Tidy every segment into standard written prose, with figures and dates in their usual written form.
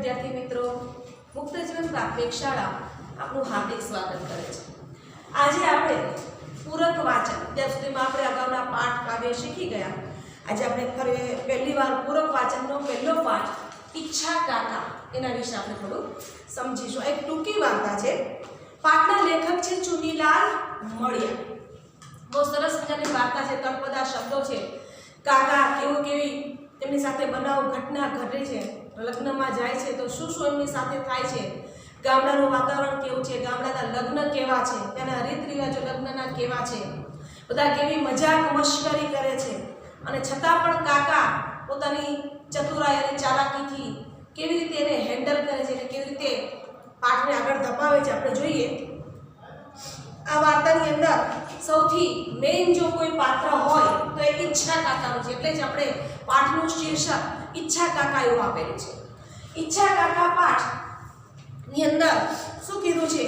विद्यार्थी मित्रों, मुक्त जीवन प्राथमिक शाळा आपનું હાર્દિક સ્વાગત કરે છે। આજે આપણે પૂરક વાચન ત્યાં સુધીમાં આપણે અગાઉના પાઠ કાવ્ય શીખી ગયા। આજે આપણે ફરી પહેલી વાર પૂરક વાચનનો પહેલો પાઠ ઈચ્છા કાકા એના વિશે આપણે થોડું સમજીશું। એક ટૂંકી વાર્તા છે। પાઠના લેખક છે ચુનીલાલ મળિયા। બહુ સરસ મજાની વાર્તા છે। તળપદા શબ્દો છે। કાકા કેવી તેમની સાથે બનાવ ઘટના ઘટે છે, લગ્નમાં જાય છે તો શું શું એમની સાથે થાય છે, ગામડાનું વાતાવરણ કેવું છે, ગામડાના લગ્ન કેવા છે, ત્યાંના રીત રિવાજો લગ્નના કેવા છે, બધા કેવી મજાક મશ્કરી કરે છે અને છતાં પણ કાકા પોતાની ચતુરાઈ અને ચાલાકીથી કેવી રીતે એને હેન્ડલ કરે છે અને કેવી રીતે પાઠને આગળ ધપાવે છે આપણે જોઈએ। આ વાર્તાની અંદર સૌથી મેઇન જો કોઈ પાત્ર હોય તો એ ઈચ્છા કાકાનું છે। એટલે જ આપણે પાઠનું શીર્ષક ઈચ્છા કાકા એવું આપેલું છે। ઈચ્છા કાકા પાઠની અંદર શું કીધું છે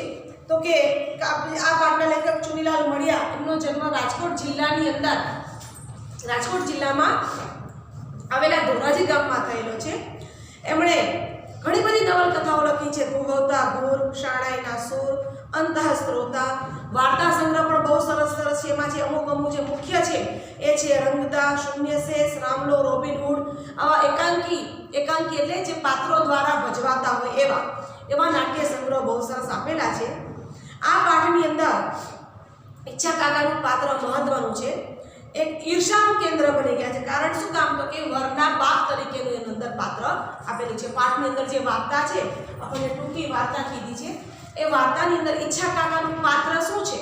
તો કે આ પાઠના લેખક ચુનીલાલ મળિયા, એમનો જન્મ રાજકોટ જિલ્લાની અંદર રાજકોટ જિલ્લામાં આવેલા ધોરાજી ગામમાં થયેલો છે। એમણે ઘણી બધી નવલકથાઓ લખી છે। ભૂગવતા ઘોર, શાળાઈના સૂર, અંતઃસ્ત્રોતા, વાર્તા સંગ્રહ પણ બહુ સરસ સરસ છે। એમાં જે અમુક જે મુખ્ય છે એ છે રંગદા, શૂન્યશેષ, રામલો, રોબિનહૂડ, આવા એકાંકી એટલે જે પાત્રો દ્વારા ભજવાતા હોય એવા નાટ્ય સંગ્રહ બહુ સરસ આપેલા છે। આ પાઠની અંદર ઈચ્છા કાકાનું પાત્ર મહત્વનું છે। એક ઈર્ષાનું કેન્દ્ર બની ગયા છે। કારણ શું કામ તો કે વરના બાપ તરીકેનું એનું અંદર પાત્ર આપેલું છે। પાઠની અંદર જે વાર્તા છે, આપણને ટૂંકી વાર્તા કીધી છે, એ વાર્તાની અંદર ઈચ્છા કાકાનું પાત્ર શું છે,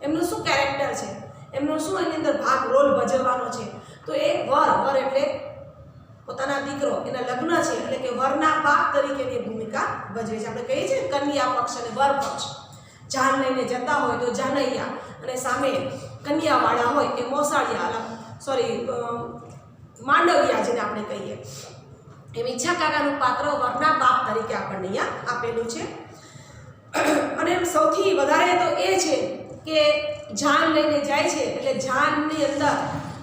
એમનું શું કેરેક્ટર છે, એમનો શું એની અંદર ભાગ રોલ ભજવવાનો છે તો એ વર એટલે પોતાના દીકરો, એના લગ્ન છે એટલે કે વરના બાપ તરીકેની ભૂમિકા ભજવે છે। આપણે કહીએ છીએ કન્યા પક્ષ અને વર પક્ષ। જાન લઈને જતા હોય તો જાનૈયા અને સામે કન્યાવાળા હોય એ મોસાળિયા, માંડવિયા જેને આપણે કહીએ। એમ ઈચ્છા કાકાનું પાત્ર વરના બાપ તરીકે આપણને અહીંયા આપેલું છે। અને સૌથી વધારે તો એ છે કે જાન લઈને જાય છે એટલે જાનની અંદર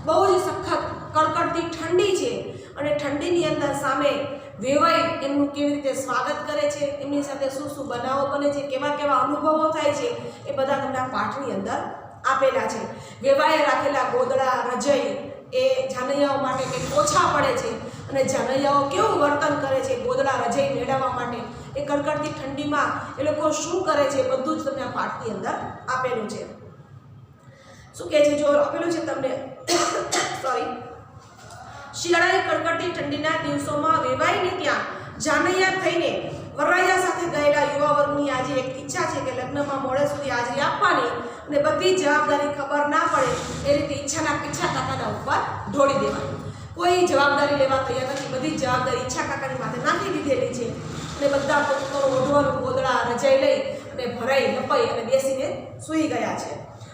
બહુ જ સખત કડકડતી ઠંડી છે અને ઠંડીની અંદર સામે વેવાઈ એમનું કેવી રીતે સ્વાગત કરે છે, એમની સાથે શું શું બનાવો બને છે, કેવા અનુભવો થાય છે, એ બધા તમને આ પાઠની અંદર આપેલા છે। વેવાઈએ રાખેલા ગોદડા, રજઈ એ જાનૈયાઓ માટે કંઈક ઓછા પડે છે અને જાનૈયાઓ કેવું વર્તન કરે છે ગોદડા રજઈ મેળવવા માટે, એ કડકડતી ઠંડીમાં એ લોકો શું કરે છે, બધું જ તમને આ પાઠની અંદર આપેલું છે। શું કહે છે જો આપેલું છે તમને શિયાળાએ કડકડતી ઠંડીના દિવસોમાં વેવાઈને ત્યાં જાનૈયા થઈને વરરાજા સાથે ગયેલા યુવા વર્ગની આજે એક ઈચ્છા છે કે લગ્નમાં મોડે સુધી હાજરી આપવાની અને બધી જવાબદારી ખબર ના પડે એ રીતે ઈચ્છા કાકાના ઉપર ઢોળી દેવાની। કોઈ જવાબદારી લેવા તૈયાર નથી, બધી જવાબદારી ઈચ્છા કાકાની માથે નાખી દીધેલી છે અને બધા પોતાનું ઓઢવાનું ગોદડા રજાઈ લઈ અને ભરાઈ લપાઈ અને બેસીને સૂઈ ગયા છે।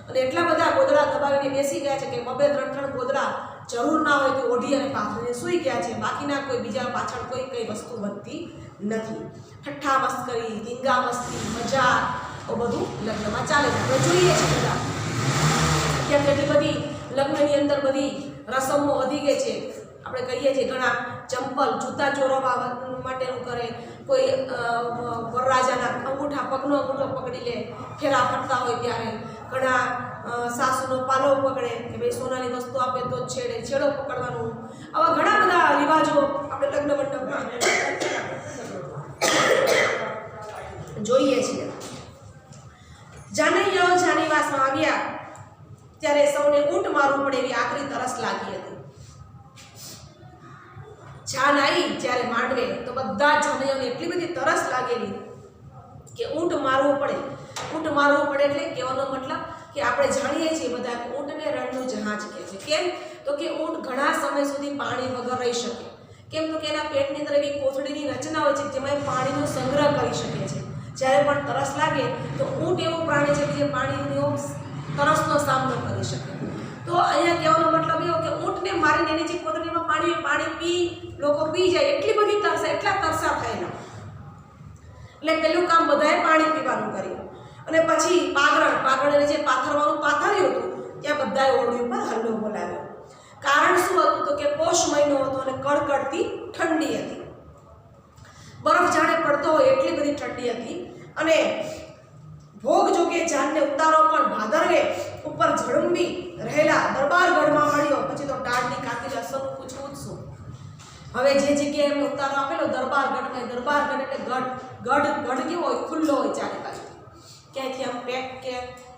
અને એટલા બધા ગોદડા દબાવીને બેસી ગયા છે કે 2-3 ગોદડા જરૂર ના હોય તો ઓઢી અને પાથરીને સૂઈ ગયા છે। બાકીના કોઈ બીજા પાછળ કઈ વસ્તુ બનતી નથી। ઠઠ્ઠા મસ્કરી, ધીંગા મસ્તી, મજાક બધું લગ્નમાં ચાલે છે। આપણે જોઈએ છીએ બધા અત્યારે કેટલી બધી લગ્નની અંદર બધી રસમો વધી ગઈ છે। આપણે કહીએ છીએ ઘણા ચંપલ, જૂતા ચોરવા માટેનું કરે, કોઈ વરરાજાના પગનો અંગૂઠો પકડી લે, ફેરા ફરતા હોય ત્યારે ઘણા સાસુનો પાલો પકડે કે ભાઈ સોનાની વસ્તુ આપે તો જ છેડો પકડવાનું, આવા ઘણા બધા રિવાજો આપણે લગ્ન મંડપમાં જોઈએ છીએ। જાનૈયાઓ જાનીવાસમાં આવ્યા ત્યારે સૌને ઊંટ મારવું પડે એવી આકરી તરસ લાગી હતી। જાન આવી જ્યારે માંડવે તો બધા જાનૈયાઓને એટલી બધી તરસ લાગેલી કે ઊંટ મારવું પડે એટલે કહેવાનો મતલબ કે આપણે જાણીએ છીએ બધા કે ઊંટને રણનું જહાજ કહે છે। કેમ તો કે ઊંટ ઘણા સમય સુધી પાણી વગર રહી શકે। કેમ તો કે એના પેટની અંદર એવી કોથળીની રચના હોય છે જેમાં પાણીનો સંગ્રહ કરી શકે છે। જ્યારે પણ તરસ લાગે તો ઊંટ એવું પ્રાણી છે કે જે પાણીનો તરસનો સામનો કરી શકે। તો અહીંયા કહેવાનો મતલબ એવો કે ઊંટને મારીને એની જે કોથળીમાં પાણી લોકો પી જાય, એટલી બધી એટલા તરસા થયેલા એટલે પેલું કામ બધાએ પાણી પીવાનું કર્યું અને પછી પાગરણ જે પાથરવાનું પાથર્યું હતું ત્યાં બધાએ ઓરડી ઉપર હલ્લો બોલાવ્યો। કારણ શું હતું તો કે પોષ મહિનો હતો અને કડકડતી ઠંડી હતી। બરફ ઠંડી હતી અને ભોગ જોગે જાનને ઉતારો પણ ભાદરવે ઉપર ઝડુંબી રહેલા દરબારગઢમાં મળ્યો. પછી તો ટાળની કાતિલ અસરનું પૂછવું જ શું. હવે જે જગ્યાએ એમને ઉતારો આપેલો દરબારગઢમાં, દરબારગઢ એટલે ગઢ કેવો હોય, ખુલ્લો હોય ચારે બાજુ, ક્યાંયથી આમ પેક કે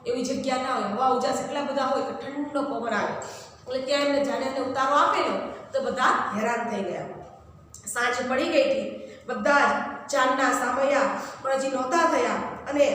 એવી જગ્યા ના હોય, હવા ઉજાસ એટલા બધા હોય કે ઠંડો પવન આવે. એટલે ત્યાં એમને જાણે એને ઉતારો આપેલો તો બધા હેરાન થઈ ગયા. સાંજ પડી ગઈ હતી, બધા જ ચાંદના સામૈયા પણ હજી નહોતા થયા અને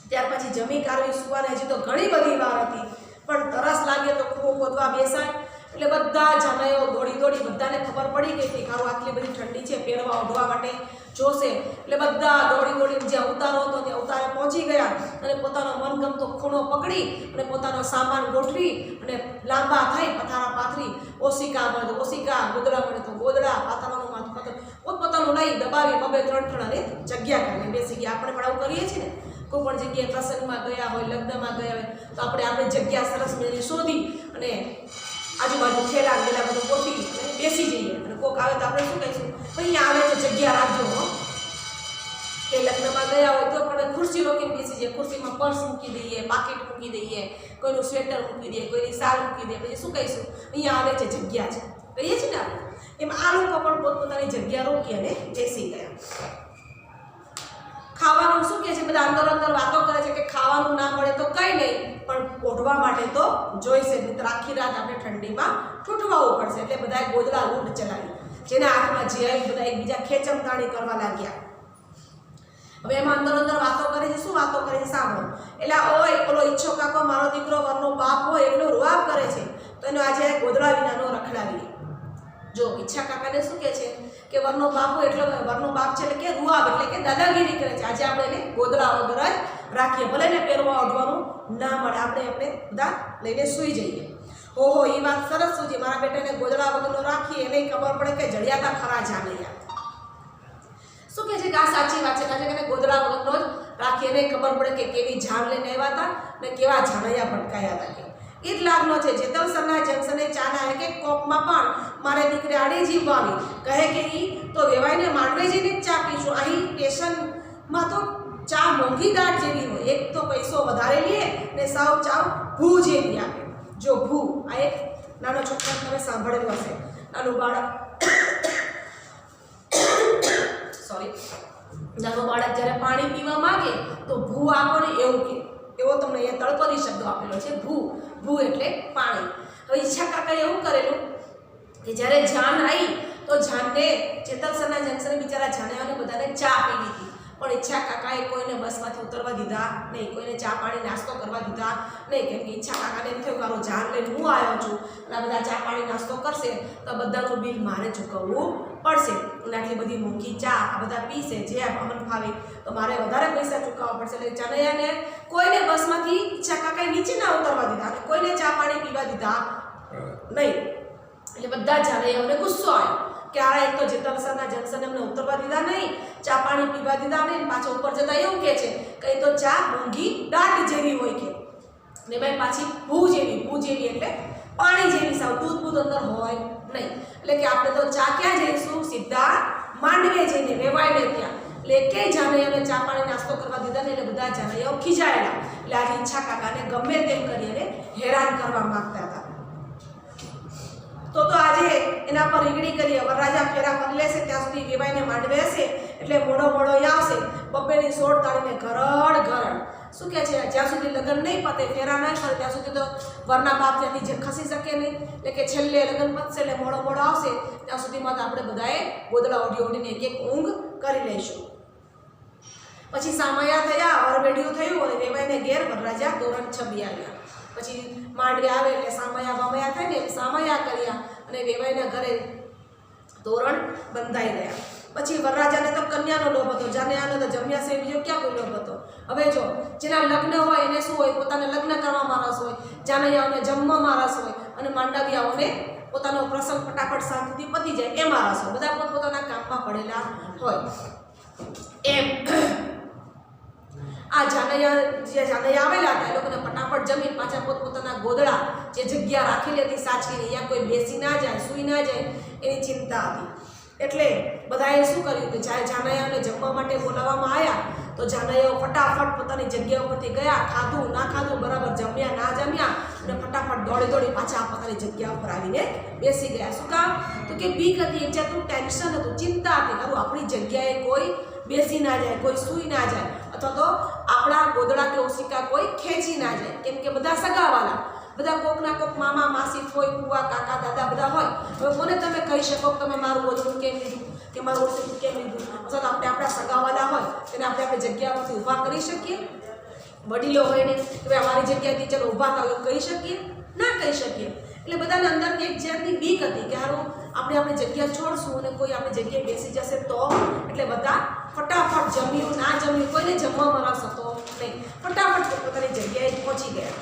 ત્યાર પછી જમી કારવી સુવાને હજી તો ઘણી બધી વાર હતી. પણ તરસ લાગે તો કૂવો ખોદવા બેસાય. એટલે બધા જાનૈયાઓ દોડી બધાને ખબર પડી ગઈ હતી કારું આટલી બધી ઠંડી છે, પહેરવા ઓઢવા માટે જોશે. એટલે બધા દોડી જ્યાં ઉતારો હતો ત્યાં ઉતારે પહોંચી ગયા અને પોતાનો મનગમતો ખૂણો પકડી અને પોતાનો સામાન ગોઠવી અને લાંબા થઈ પથારા પાથરી, ઓશિકા મળે તો ઓશિકા, ગોદડા મળે તો ગોદડા, પાથરવાનું માથું પાથર પોતપોતાનું લઈ દબાવી બબે ત્રણ અને જગ્યા કરીને બેસી ગયા. આપણે પણ આવું કરીએ છીએ ને, કોઈ પણ જગ્યાએ પ્રસંગમાં ગયા હોય, લગ્નમાં ગયા હોય તો આપણે જગ્યા સરસ મજાની શોધી અને આજુબાજુ થેલા ગેલા બધું ગોઠવી અને બેસી જઈએ. અને કોક આવે તો આપણે શું કહીશું, અહીંયા આવે તો જગ્યા રાખજો હો. કે લગ્નમાં ગયા હોય તો પણ ખુરશી રોકીને બેસી જઈએ, ખુરશીમાં પર્સ મૂકી દઈએ, પાકીટ મૂકી દઈએ, કોઈનું સ્વેટર મૂકી દઈએ, કોઈની સાલ મૂકી દઈએ. પછી શું કહીશું, અહીંયા આવે છે જગ્યા છે કહીએ છીએ ને આપણે. એમ આ લોકો પણ પોતપોતાની જગ્યા રોકી અને બેસી ગયા. ખાવાનું શું કહે છે, બધા અંદર વાતો કરે છે કે ખાવાનું ના મળે તો કંઈ નહીં, પણ ઓઢવા માટે તો જોઈશે. મિત્ર આખી રાત આપણે ઠંડીમાં ઠૂઠવાવું પડશે. એટલે બધાએ ગોદડા લૂંટ ચલાવી, જેના હાથમાં જે આવી બધા એકબીજા ખેંચમતાણી કરવા લાગ્યા. હવે એમાં અંદર વાતો કરે છે. શું વાતો કરે છે સાંભળો. એટલે ઓય પેલો ઈચ્છો કાકો મારો દીકરો વરનો બાપ હોય એટલો રૂઆબ કરે છે તો એનો આજે ગોદડા વિનાનો રખડાવીએ. જો ઈચ્છા કાકાને શું કહે છે કે વરનો બાપ હોય એટલે વરનો બાપ છે એટલે કે રૂઆબ એટલે કે દાદાગીરી કરે છે. આજે આપણે એને ગોદડા વગર જ રાખીએ, ભલે ને પહેરવા ઓઢવાનું ના મળે, આપણે બધા લઈને સૂઈ જઈએ. ઓહો એ વાત સરસ શું છે, મારા બેટાને ગોદડા વગરનો રાખીએ એને ખબર પડે કે જડિયાતા ખરા જાનૈયા. શું કહે છે કે આ સાચી વાત છે, કારણ કે ગોદડા વગરનો જ રાખીએ એને ખબર પડે કે કેવી જાન લઈને આવ્યા હતા ને કેવા જાનૈયા ભટકાયા હતા. એ જ લાગનો છે. જેતલસરના જંકશને ચાના એક કોપમાં પણ મારે દીકરે આડી જીવ આવી કહે કે ઈ તો વેવાઈને માંડવે જઈને જ ચા પીશું. અહીં સ્ટેશનમાં તો ચા મોંઘી દાટ જેવી હોય, એક તો પૈસો વધારે લે ને સાવ ચા ભૂ જેવી આપે. જો ભૂ આ એક નાનો છોકરો તમે સાંભળેલું હશે, નાનું બાળક નાનું બાળક જ્યારે પાણી પીવા માંગે તો ભૂ આપો ને એવું કે, એવો તમને અહીંયા તળપદી શબ્દો આપેલો છે. ભૂ એટલે પાણી. હવે ઈચ્છા કાકાએ એવું કરેલું કે જ્યારે જાન આવી તો જાનને જેતલસરના જંકશને બિચારા જાનૈયાઓને બધાને ચા પીવી હતી. પણ ઈચ્છા કાકાએ કોઈને બસમાંથી ઉતરવા દીધા નહીં, કોઈને ચા પાણી નાસ્તો કરવા દીધા નહીં. કેમ કે ઈચ્છા કાકાને એમ થયું કે મારો જાન લઈને હું આવ્યો છું અને આ બધા ચા પાણી નાસ્તો કરશે તો બધાનું બિલ મારે ચૂકવવું પડશે. અને આટલી બધી મોંઘી ચા આ બધા પીશે, જે અમન ફાવે તો મારે વધારે પૈસા ચૂકવવા પડશે. એટલે જાનૈયાને કોઈને બસમાંથી ઈચ્છા કાકાએ નીચે ના ઉતરવા દીધા અને કોઈને ચા પાણી પીવા દીધા નહીં. એટલે બધા જાનૈયાઓને ગુસ્સો આવ્યો કે આ એક તો જેતલસરના જંકશને એમને ઉતરવા દીધા નહીં, ચા પાણી પીવા દીધા નહીં, પાછો ઉપર જતા એવું કહે છે કે તો ચા મોંઘી દાટ જેવી હોય કે ને ભાઈ પાછી ભૂ જેવી એટલે પાણી જેવી, સાવ દૂધ અંદર હોય નહીં. એટલે કે આપણે તો ચા ક્યાં જઈશું, સીધા માંડવે જઈને વેવાઈને ત્યાં. એટલે કે જાનૈયાને ચા પાણી નાસ્તો કરવા દીધા ને એટલે બધા જાનૈયાઓ ખીજાયેલા. એટલે આજે ઈચ્છા કાકાને ગમે તેમ કરી અને હેરાન કરવા માંગતા હતા. તો આજે એના પર રીગડી કરીએ. વરરાજા ફેરા કરી લેશે ત્યાં સુધી વેવાઈને માંડવે હશે એટલે મોડો આવશે. બપેની સોળ તાળીને ઘરડ શું કહે છે, જ્યાં સુધી લગ્ન નહીં પતે, ફેરા નહીં કરે ત્યાં સુધી તો વરના બાપ ત્યાંથી જે ખસી શકે નહીં. એટલે કે છેલ્લે લગ્ન પતશે એટલે મોડો આવશે ત્યાં સુધીમાં તો આપણે બધાએ ગોદડા ઓઢીને એક ઊંઘ કરી લઈશું. પછી સામૈયા થયા, વરવેડિયું થયું અને વેવાઈને ઘેર વરરાજા તોરણ છબી આવ્યા. પછી માંડવે આવે એટલે સામૈયા થાય ને સામૈયા કર્યા અને વેવાઈના ઘરે તોરણ બંધાઈ રહ્યા. પછી વરરાજાને તો કન્યાનો લોભ હતો, જાનૈયાનો તો જમ્યા છે બીજો ક્યાં કોઈ લોભ હતો. હવે જો જેના લગ્ન હોય એને શું હોય, પોતાને લગ્ન કરવામાં રસ હોય, જાનૈયાઓને જમવામાં રસ હોય અને માંડવિયાઓને પોતાનો પ્રસંગ ફટાફટ શાંતિથી પતી જાય એમાં રસ હોય. બધા પોતપોતાના કામમાં પડેલા હોય. એમ આ જાનૈયા આવેલા હતા એ લોકોને ફટાફટ જમીન પાછા પોતપોતાના ગોદડા જે જગ્યા રાખેલી હતી સાચવીને, અહીંયા કોઈ બેસી ના જાય, સૂઈ ના જાય એની ચિંતા હતી. એટલે બધાએ શું કર્યું કે જ્યારે જાનૈયાઓને જમવા માટે બોલાવવામાં આવ્યા તો જાનૈયાઓ ફટાફટ પોતાની જગ્યા ઉપરથી ગયા, ખાધું ના ખાધું, બરાબર જમ્યા ના જમ્યા, અને ફટાફટ દોડી દોડી પાછા પોતાની જગ્યા ઉપર આવીને બેસી ગયા. શું કામ? તો કે બીક હતી, એક જાતનું ટેન્શન હતું, ચિંતા હતી, કારણ આપણી જગ્યાએ કોઈ બેસી ના જાય, કોઈ સૂઈ ના જાય, અથવા તો આપણા ગોદડા કે ઓશિકા કોઈ ખેંચી ના જાય, કેમ કે બધા સગાવાલા, બધા કોકના કોક મામા માસી ફોઈ ફુવા કાકા દાદા બધા હોય. હવે કોને તમે કહી શકો કે તમે મારું ગોદડું કેમ લીધું કે મારું ઓશિકું કેમ લીધું? અથવા તો આપણે આપણા સગાવાલા હોય તેને આપણે જગ્યા પરથી ઊભા કરી શકીએ? વડીલો હોય ને કે અમારી જગ્યાથી ચલો ઊભા થાવ એવું કહી શકીએ? ના કહી શકીએ. એટલે બધાને અંદરથી એક જાતની બીક હતી કે હારું આપણે આપણી જગ્યા છોડશું અને કોઈ આપણી જગ્યાએ બેસી જશે તો. એટલે બધા ફટાફટ જમ્યું ના જમ્યું કોઈને જમવામાં રસ હતો નહીં, ફટાફટ પોતાની જગ્યાએ પહોંચી ગયા.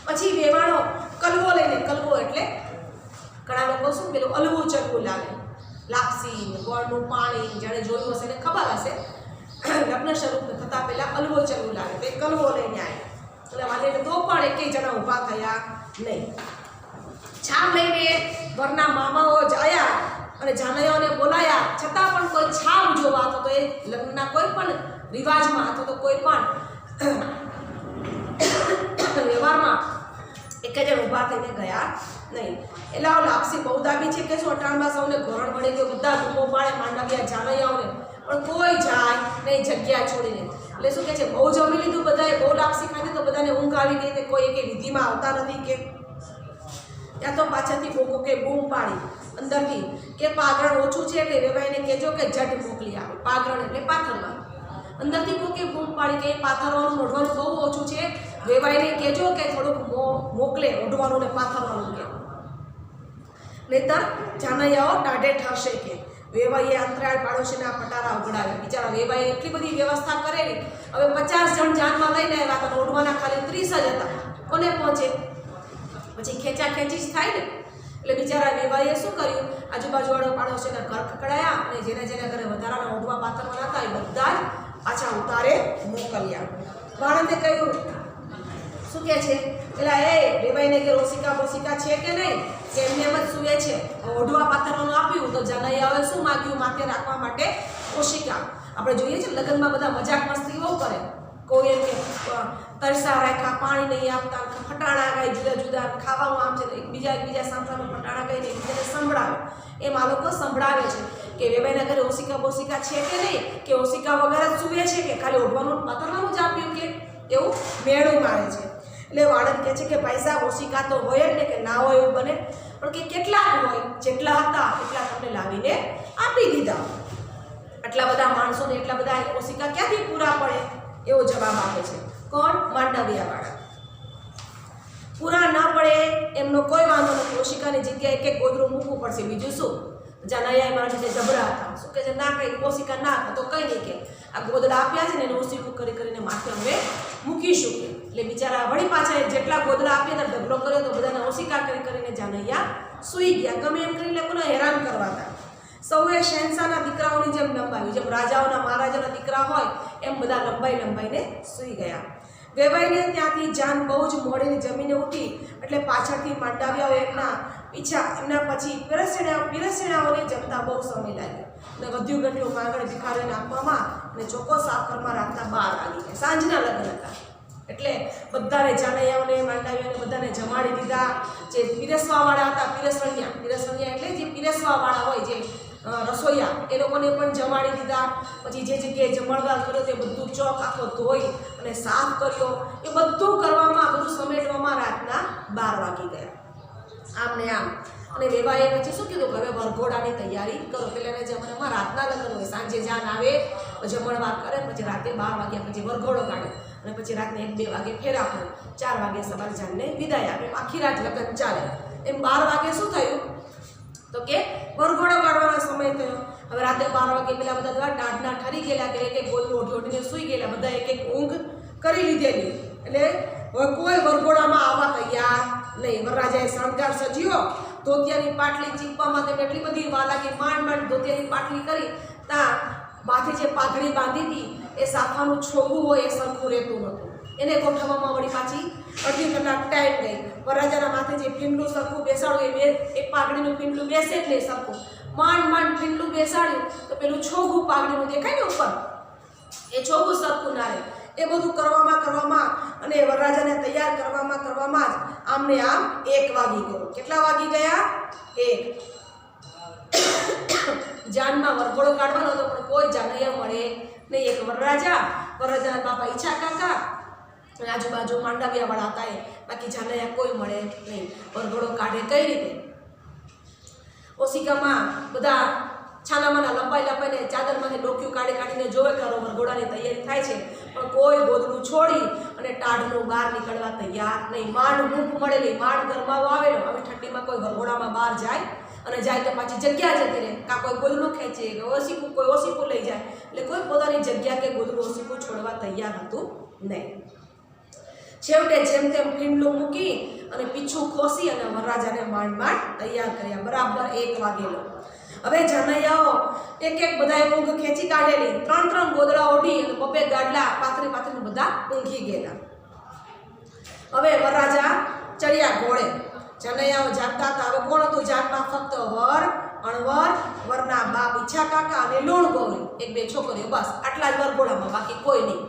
પછી વેવાણો કલવો લઈને, કલવો એટલે ઘણા લોકો શું પેલું અલવું ચરવું લાવે, લાપસી ગોળનું પાણી, જેણે જોયું હશે ને ખબર હશે, લગ્ન શરૂ થતા પહેલા અલવો ચરવું લાવે, તે કલવો લઈને આવ્યા. એટલે વાલે તો પણ એકેય જણા ઊભા થયા નહીં. છામ લઈને ઘરના મામાઓ જ આવ્યા અને જાનૈયાઓને બોલાયા, છતાં પણ કોઈ છામ જોવા અથવા તો એ લગ્નના કોઈ પણ રિવાજમાં અથવા તો કોઈ પણ વ્યવહારમાં એક જ ઊભા થઈને ગયા નહીં. એટલે લાપસી બહુ દાબી છે કે શું અટાણમાં સૌને ઘોરણ મળી ગયો, બધા બૂમો પાડે માંડવ્યા જાનૈયાઓને, પણ કોઈ જાય નહીં જગ્યા છોડીને. એટલે શું કહે છે, બહુ જમી લીધું બધાએ, બહુ લાપસી ખાધી તો બધાને ઊંઘ આવી ગઈ, તે કોઈ એક વિધિમાં આવતા નથી કે ત્યાં તો પાછળથી બોકો કે બૂમ પાડી અંદરથી કે પાગરણ ઓછું છે એટલે વેવાઈને કહેજો કે જટ મોકલી આવે. પાગરણ એટલે પાથરવાનું. અંદરથી કોકે બૂમ પાડી કે પાથરવાનું ઓઢવાનું બહુ ઓછું છે, વેવાઈને કહેજો કે થોડુંક મોકલે ઓઢવાનું ને પાથરવાનું કે, નહીતર જાનૈયાઓ દાઢે ઠરશે કે. વેવાઈએ અંતરાળ પાડોશીના પટારા ઉઘડાવ્યા. બિચારા વેવાઈએ એટલી બધી વ્યવસ્થા કરેલી, હવે 50 જણ જાનમાં લઈને આવ્યા હતા, ઓઢવાના ખાલી 30 જ હતા, કોને પહોંચે? પછી ખેંચા ખેંચી જ થાય ને. એટલે બિચારા વેવાઈએ શું કર્યું, આજુબાજુવાળા પાડોશીના ઘર ખકડાયા અને જેના ઘરે વધારાના ઓઢવા પાથરવાના હતા એ બધા જ પાછા ઉતારે મોકલ્યા. વાણંદે કહ્યું, શું કહે છે પેલા એ વેવાઈને કે ઓશિકા બોશિકા છે કે નહીં, કે એમને એમ જ સૂવે છે. ઓઢવા પાથરવાનું આપ્યું તો જાનૈયાઓએ શું માગ્યું, માથે રાખવા માટે ઓશિકા. આપણે જોઈએ છીએ લગ્નમાં બધા મજાક મસ્તી બહુ કરે, કોઈ એમ કે તરસા રાખ્યા, પાણી નહીં આપતા, ફટાણા ગાય જુદા જુદા, ખાવાનું આમ છે, એકબીજા સામસામે ફટાણા ગાઈને એકબીજાને સંભળાવે. એમ આ લોકો સંભળાવે છે કે વેવાઈના ઘરે ઓશિકા બોશિકા છે કે નહીં, કે ઓશિકા વગર જ સૂવે છે કે ખાલી ઓઢવાનું પાથરવાનું જ આપ્યું કે, એવું મેળું મારે છે. એટલે વાળંદ કહે છે કે ભાઈ સાહેબ ઓશિકા તો હોય જ ને, કે ના હોય એવું બને, પણ કે કેટલાક હોય, જેટલા હતા એટલા તમને લાવીને આપી દીધા. આટલા બધા માણસોને એટલા બધા ઓશિકા ક્યાંથી પૂરા પડે? એવો જવાબ આપે છે કોણ? માંડવિયાવાળા. પૂરા ના પડે એમનો કોઈ વાંધો નથી, ઓશિકાની જગ્યાએ એક ગોદડું મૂકવું પડશે, બીજું શું? જાનૈયા મારા લીધે જબરા હતા, શું કહે છે, ના કંઈ ઓશિકા ના આપે તો કંઈ નહીં, કે આ ગોદડા આપ્યા છે ને એને ઓશિકું કરીને માથે અમે મૂકીશું કે. એટલે બિચારા વળી પાછા જેટલા ગોદડા આપ્યા હતા ઢગલો કર્યો તો બધાને ઓશિકા કરીને જાનૈયા સૂઈ ગયા. ગમે એમ કરીને લોકોને હેરાન કરવાતા. સૌએ શહેનશાહના દીકરાઓની જેમ લંબાવ્યું, જેમ રાજાઓના મહારાજાના દીકરા હોય એમ બધા લંબાઈને સૂઈ ગયા. વેવાઈને ત્યાંથી જાન બહુ જ મોડીને જમીને ઉઠી, એટલે પાછળથી માંડવ્યાઓ એમના પછી પીરસેણાઓને જમતા બહુ સમય લાગ્યો અને વધ્યું ઘટ્યું માંગણ ભિખારીને આપવામાં અને ચોખ્ખો સાકરમાં રાખતા 12 વાગી ગયા. સાંજના લગ્ન હતા એટલે બધાને જાનૈયાઓને માંડવ્યાઓને બધાને જમાડી દીધા. જે પીરસવાવાળા હતા, પીરસવણિયા એટલે જે પીરસવાવાળા હોય, જે રસોઈયા, એ લોકોને પણ જમાડી દીધા. પછી જે જગ્યાએ જમણવાર કર્યો તે બધું ચોક આખો ધોઈ અને સાફ કર્યો. એ બધું કરવામાં, બધું સમેટવામાં રાતના 12 વાગી ગયા. આમ ને આમ. અને વેવાએ પછી શું કીધું કે હવે વરઘોડાની તૈયારી કરો. પહેલાંના જમાનામાં રાતના લગ્ન હોય, સાંજે જાન આવે, જમણવાર કરે, પછી રાતે 12 વાગ્યા પછી વરઘોડો કાઢે અને પછી રાતને 1-2 વાગે ફેરા પડે, 4 વાગે સવારે જાનને વિદાય આપે, આખી રાત લગ્ન ચાલે. એમ 12 વાગે શું થયું તો કે વરઘોડો કાઢવાનો સમય થયો. હવે રાતે 12 વાગે પેલા બધા ટાઢના ઠરી ગયેલા કે એક ગોદડું ઓઢીને સૂઈ ગયેલા, બધા એક ઊંઘ કરી લીધેલી. એટલે કોઈ વરઘોડામાં આવવા તૈયાર નહીં. વરરાજાએ શણગાર સજ્યો, ધોતિયાની પાટલી ચીપવામાં તેમને એટલી બધી વાર લાગી, માંડ ધોતિયાની પાટલી કરી. ત્યાં માથે જે પાઘડી બાંધી હતી એ સાફાનું છોગું હોય એ સરખું રહેતું નહોતું, એને ગોઠવવામાં વળી પાછી અડધી કલાક ટાઈમ ગઈ. વરરાજાના માથે જે પીંડલું સરખું બેસાડવું, એ પાઘડીનું પીંડલું બેસે જ નહીં સરખું, માંડ માંડ ઠંડુ બેસાડ્યું તો પેલું છોગું પાઘડીનું દેખાય ને ઉપર, એ છોગું સરખું ના રહે. એ બધું કરવામાં અને વરરાજાને તૈયાર કરવામાં જ આમને આમ 1 વાગી ગયો. કેટલા વાગી ગયા? 1. જાનમાં વરઘોડો કાઢવાનો હતો પણ કોઈ જાનૈયા મળે નહીં. એક વરરાજાના બાપા ઈચ્છા કાકા અને આજુબાજુ માંડવિયા વાળા હતા, બાકી જાનૈયા કોઈ મળે નહીં. વરઘોડો કાઢે કઈ રીતે? ઓશિકામાં બધા છાનામાના લપાઈને ચાદરમાંથી ડોક્યું કાઢીને જોવે કરો વરઘોડાની તૈયારી થાય છે, પણ કોઈ ગોદડું છોડી અને ટાઢનું બહાર નીકળવા તૈયાર નહીં. માંડ મૂક મળેલી, માંડ ગરમાવો આવેલો. હવે ઠંડીમાં કોઈ વરઘોડામાં બહાર જાય અને જાય તો પાછી જગ્યા જતી રહે, કાં કોઈ ગોદડું ખેંચે કે કોઈ ઓશીકું લઈ જાય, એટલે કોઈ પોતાની જગ્યા કે ગોદડું ઓશીકું છોડવા તૈયાર હતું નહીં. છેવટે જેમ તેમ પિંડલું મૂકી અને પીછું ખોસી અને વરરાજાને માંડ તૈયાર કર્યા. બરાબર 1 વાગેલો. હવે જાનૈયાઓ એક બધાએ ઊંઘ ખેંચી કાઢેલી. 3 ગોદડા ઓઢી અને 2 ગાડલા પાથરી બધા ઊંઘી ગયેલા. હવે વરરાજા ચડ્યા ઘોડે. જાનૈયાઓ જાગતા હતા. હવે કોણ હતું જાગમાં? ફક્ત વર, અણવર, વરના બાપ ઈચ્છા કાકા અને લુણ ગોરી, 1-2 છોકરીઓ, બસ આટલા જ વરઘોડામાં, બાકી કોઈ નહીં.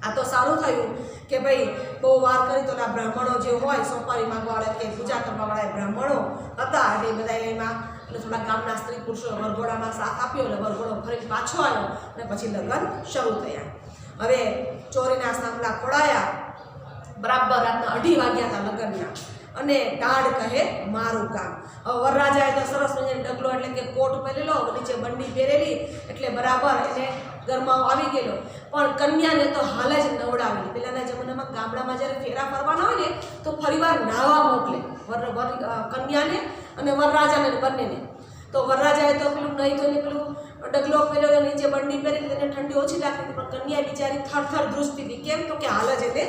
આ તો સારું થયું કે ભાઈ બહુ વાર કરી તો બ્રાહ્મણો જે હોય સોપારી માંગવાવાળા કે પૂજા કરવાવાળા બ્રાહ્મણો હતા, એટલે બધા એમાં એટલે થોડા ગામના સ્ત્રી પુરુષો વરઘોડામાં સાથ આપ્યો એટલે વરઘોડો ફરી પાછો આવ્યો અને પછી લગ્ન શરૂ થયા. હવે ચોરીના સાંભળા ખોડાયા. બરાબર રાતના 2:30 વાગ્યા હતા લગ્નના. અને ટાઢ કહે મારું કામ. હવે વરરાજાએ તો સરસ મજાનો ડગલો એટલે કે કોટ પહેરેલો, નીચે બંડી પહેરેલી, એટલે બરાબર એને ગરમાવો આવી ગયેલો. પણ કન્યાને તો હાલ જ નવડાવેલી. પહેલાંના જમાનામાં ગામડામાં જ્યારે ફેરા ફરવાના હોય ને તો ફરીવાર નાહવા મોકલે કન્યાને અને વરરાજાને બંનેને. તો વરરાજાએ તો પેલું નહીં તો ને પેલું ડગલો પહેરેલો, નીચે બંડી પહેરેલી, તેને ઠંડી ઓછી લાગતી હતી, પણ કન્યા બિચારી થરથર ધ્રુજતી હતી. કેમ? તો કે હાલ જ એને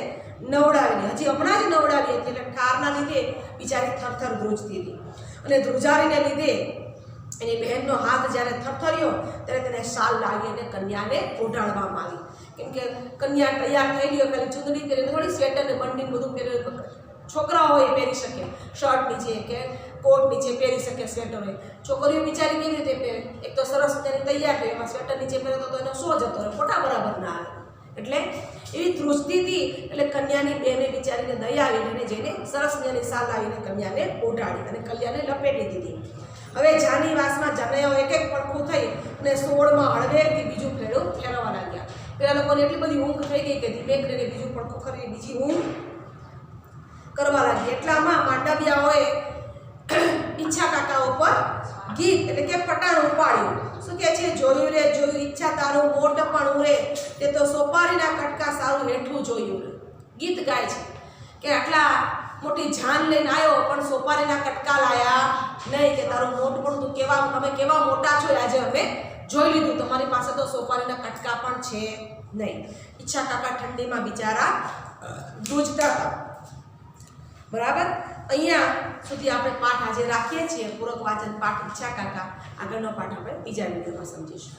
નવડાવેલી, હજી હમણાં જ નવડાવી હતી, એટલે ઠારના લીધે બિચારી થરથર ધ્રુજતી હતી. અને ધ્રુજારીને લીધે એની બહેનનો હાથ જ્યારે થરથર્યો ત્યારે તેને શાલ લાવી અને કન્યાને ઓઢાડવામાં આવી. કેમ કે કન્યા તૈયાર થઈ ગયો, ખાલી ચૂંદડી પહેરીને થોડી સ્વેટર ને બંડી બધું પહેરેલું. છોકરાઓ હોય એ પહેરી શકે, શર્ટ નીચે કે કોટ નીચે પહેરી શકે સ્વેટર હોય. છોકરીઓ બિચારી કેવી રીતે પહેરે? એક તો સરસ મજાની તૈયાર થઈ, એમાં સ્વેટર નીચે પહેરે તો એનો સો જતો રહે, ફોટા બરાબર ના આવે. એટલે એવી ધ્રુજતી હતી. એટલે કન્યાની બેને બિચારીને દયા આવીને જઈને સરસ મજાની શાલ લાવીને કન્યાને ઓઢાડી અને કન્યાને લપેટી દીધી. હવે જાની વાસમાં જાનૈયાઓ એક પડખું થઈ અને 16માં હળવેથી બીજું ફેરવા લાગ્યા. પેલા લોકોને એટલી બધી ઊંઘ થઈ ગઈ કે ધીમે કરીને બીજું પડખું કરીને બીજી ઊંઘ કરવા લાગી. એટલામાં માંડવિયાઓએ ઈચ્છા કાકા ઉપર ગીત એટલે કે પટાણ ઉપાડ્યું. શું કહે છે? જોયું રે જોયું ઈચ્છા તારું મોટ પણ ઉરે, તે તો સોપારીના કટકા સારું હેઠું જોયું. ગીત ગાય છે કે આટલા મોટી જાન લઈને આવ્યો પણ સોપારીના કટકા લાયા નહીં, કે તારું મોટ પણ તમે કેવા મોટા છો આજે અમે જોઈ લીધું, તમારી પાસે તો સોપારીના કટકા પણ છે નહીં. ઈચ્છા કાકા ઠંડીમાં બિચારા ધ્રુજતા હતા. બરાબર. અહીંયા સુધી આપણે પાઠ આજે રાખીએ છીએ, પૂરક વાચન પાઠ ઈચ્છા કાકા. આગળનો પાઠ આપણે બીજા વિડીયોમાં સમજીશું.